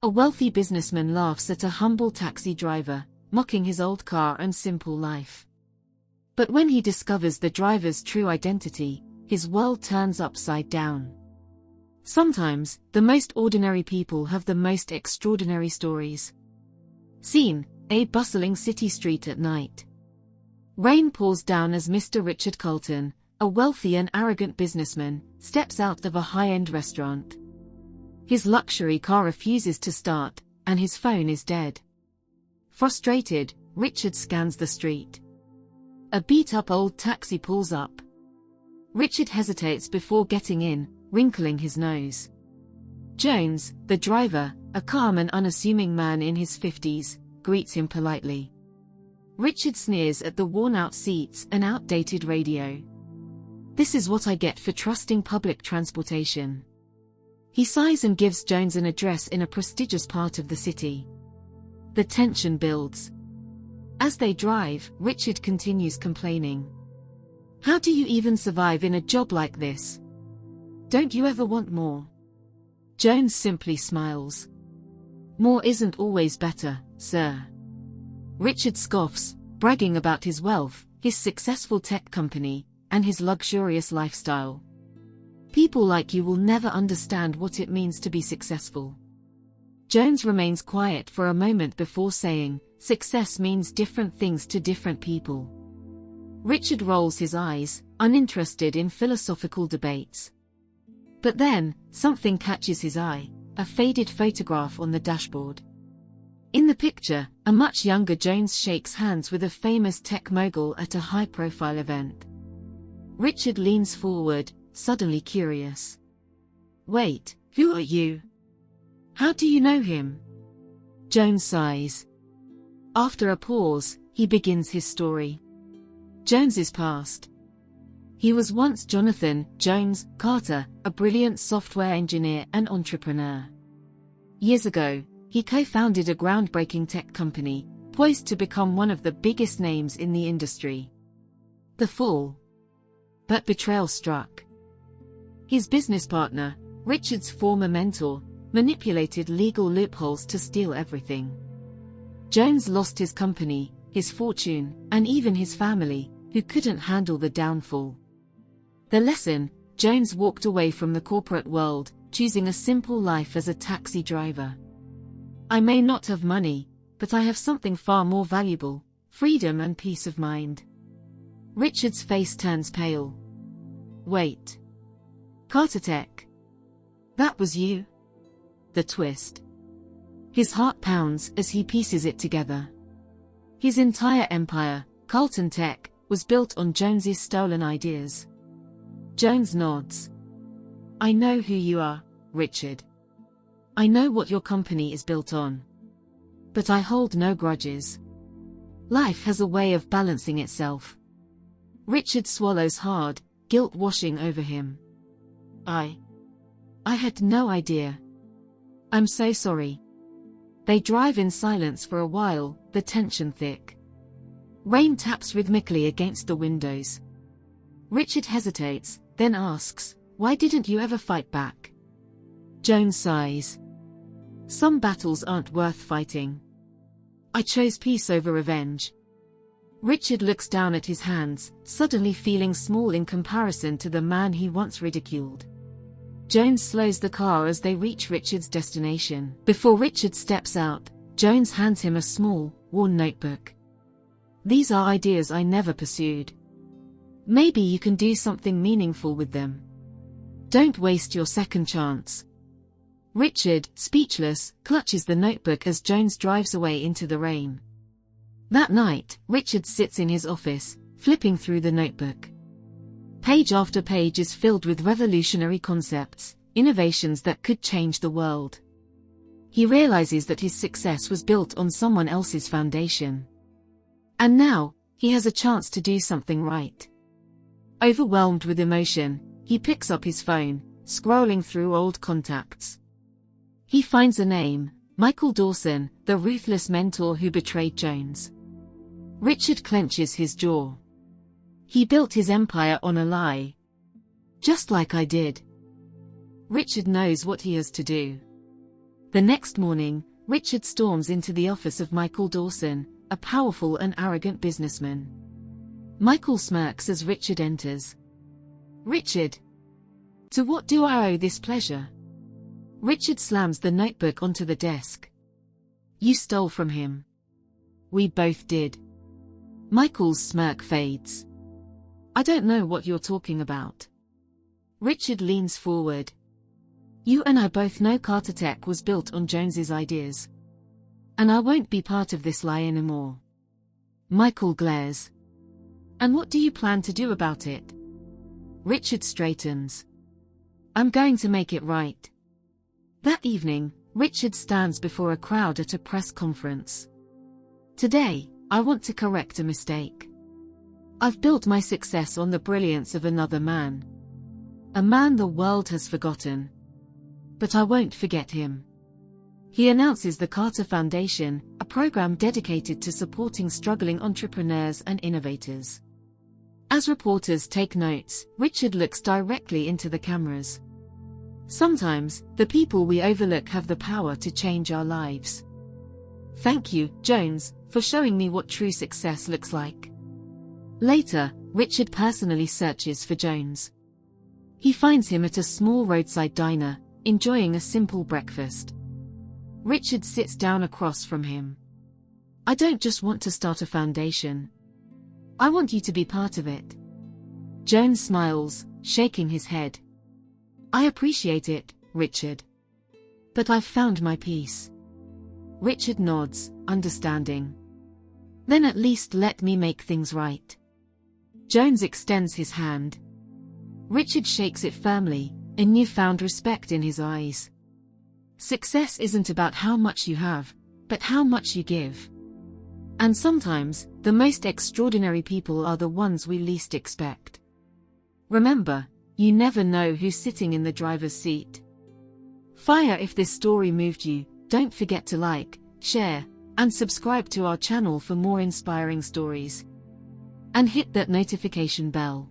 A wealthy businessman laughs at a humble taxi driver, mocking his old car and simple life. But when he discovers the driver's true identity, his world turns upside down. Sometimes, the most ordinary people have the most extraordinary stories. Scene: a bustling city street at night. Rain pours down as Mr. Richard Carlton, a wealthy and arrogant businessman, steps out of a high-end restaurant. His luxury car refuses to start, and his phone is dead. Frustrated, Richard scans the street. A beat-up old taxi pulls up. Richard hesitates before getting in, wrinkling his nose. Jones, the driver, a calm and unassuming man in his 50s, greets him politely. Richard sneers at the worn-out seats and outdated radio. "This is what I get for trusting public transportation." He sighs and gives Jones an address in a prestigious part of the city. The tension builds. As they drive, Richard continues complaining. "How do you even survive in a job like this? Don't you ever want more?" Jones simply smiles. "More isn't always better, sir." Richard scoffs, bragging about his wealth, his successful tech company, and his luxurious lifestyle. "People like you will never understand what it means to be successful." Jones remains quiet for a moment before saying, "Success means different things to different people." Richard rolls his eyes, uninterested in philosophical debates. But then, something catches his eye, a faded photograph on the dashboard. In the picture, a much younger Jones shakes hands with a famous tech mogul at a high-profile event. Richard leans forward, suddenly curious. "Wait, who are you? How do you know him?" Jones sighs. After a pause, he begins his story. Jones's past. He was once Jonathan Jones Carter, a brilliant software engineer and entrepreneur. Years ago, he co-founded a groundbreaking tech company, poised to become one of the biggest names in the industry. The fall. But betrayal struck. His business partner, Richard's former mentor, manipulated legal loopholes to steal everything. Jones lost his company, his fortune, and even his family, who couldn't handle the downfall. The lesson: Jones walked away from the corporate world, choosing a simple life as a taxi driver. "I may not have money, but I have something far more valuable: freedom and peace of mind." Richard's face turns pale. "Wait. Carter Tech? That was you?" The twist. His heart pounds as he pieces it together. His entire empire, Carlton Tech, was built on Jones's stolen ideas. Jones nods. "I know who you are, Richard. I know what your company is built on. But I hold no grudges. Life has a way of balancing itself." Richard swallows hard, guilt washing over him. I had no idea. I'm so sorry." They drive in silence for a while, the tension thick. Rain taps rhythmically against the windows. Richard hesitates, then asks, "Why didn't you ever fight back?" Jones sighs. "Some battles aren't worth fighting. I chose peace over revenge." Richard looks down at his hands, suddenly feeling small in comparison to the man he once ridiculed. Jones slows the car as they reach Richard's destination. Before Richard steps out, Jones hands him a small, worn notebook. "These are ideas I never pursued. Maybe you can do something meaningful with them. Don't waste your second chance." Richard, speechless, clutches the notebook as Jones drives away into the rain. That night, Richard sits in his office, flipping through the notebook. Page after page is filled with revolutionary concepts, innovations that could change the world. He realizes that his success was built on someone else's foundation. And now, he has a chance to do something right. Overwhelmed with emotion, he picks up his phone, scrolling through old contacts. He finds a name: Michael Dawson, the ruthless mentor who betrayed Jones. Richard clenches his jaw. He built his empire on a lie. Just like I did. Richard knows what he has to do. The next morning, Richard storms into the office of Michael Dawson, a powerful and arrogant businessman. Michael smirks as Richard enters. "Richard, to what do I owe this pleasure?" Richard slams the notebook onto the desk. "You stole from him." "We both did." Michael's smirk fades. "I don't know what you're talking about." Richard leans forward. "You and I both know Carter Tech was built on Jones's ideas. And I won't be part of this lie anymore." Michael glares. "And what do you plan to do about it?" Richard straightens. "I'm going to make it right." That evening, Richard stands before a crowd at a press conference. "Today, I want to correct a mistake. I've built my success on the brilliance of another man. A man the world has forgotten. But I won't forget him." He announces the Carter Foundation, a program dedicated to supporting struggling entrepreneurs and innovators. As reporters take notes, Richard looks directly into the cameras. "Sometimes, the people we overlook have the power to change our lives. Thank you, Jones, for showing me what true success looks like." Later, Richard personally searches for Jones. He finds him at a small roadside diner, enjoying a simple breakfast. Richard sits down across from him. "I don't just want to start a foundation. I want you to be part of it." Jones smiles, shaking his head. "I appreciate it, Richard. But I've found my peace." Richard nods, understanding. "Then at least let me make things right." Jones extends his hand. Richard shakes it firmly, a newfound respect in his eyes. Success isn't about how much you have, but how much you give. And sometimes, the most extraordinary people are the ones we least expect. Remember, you never know who's sitting in the driver's seat. Fire. If this story moved you, don't forget to like, share, and subscribe to our channel for more inspiring stories. And hit that notification bell.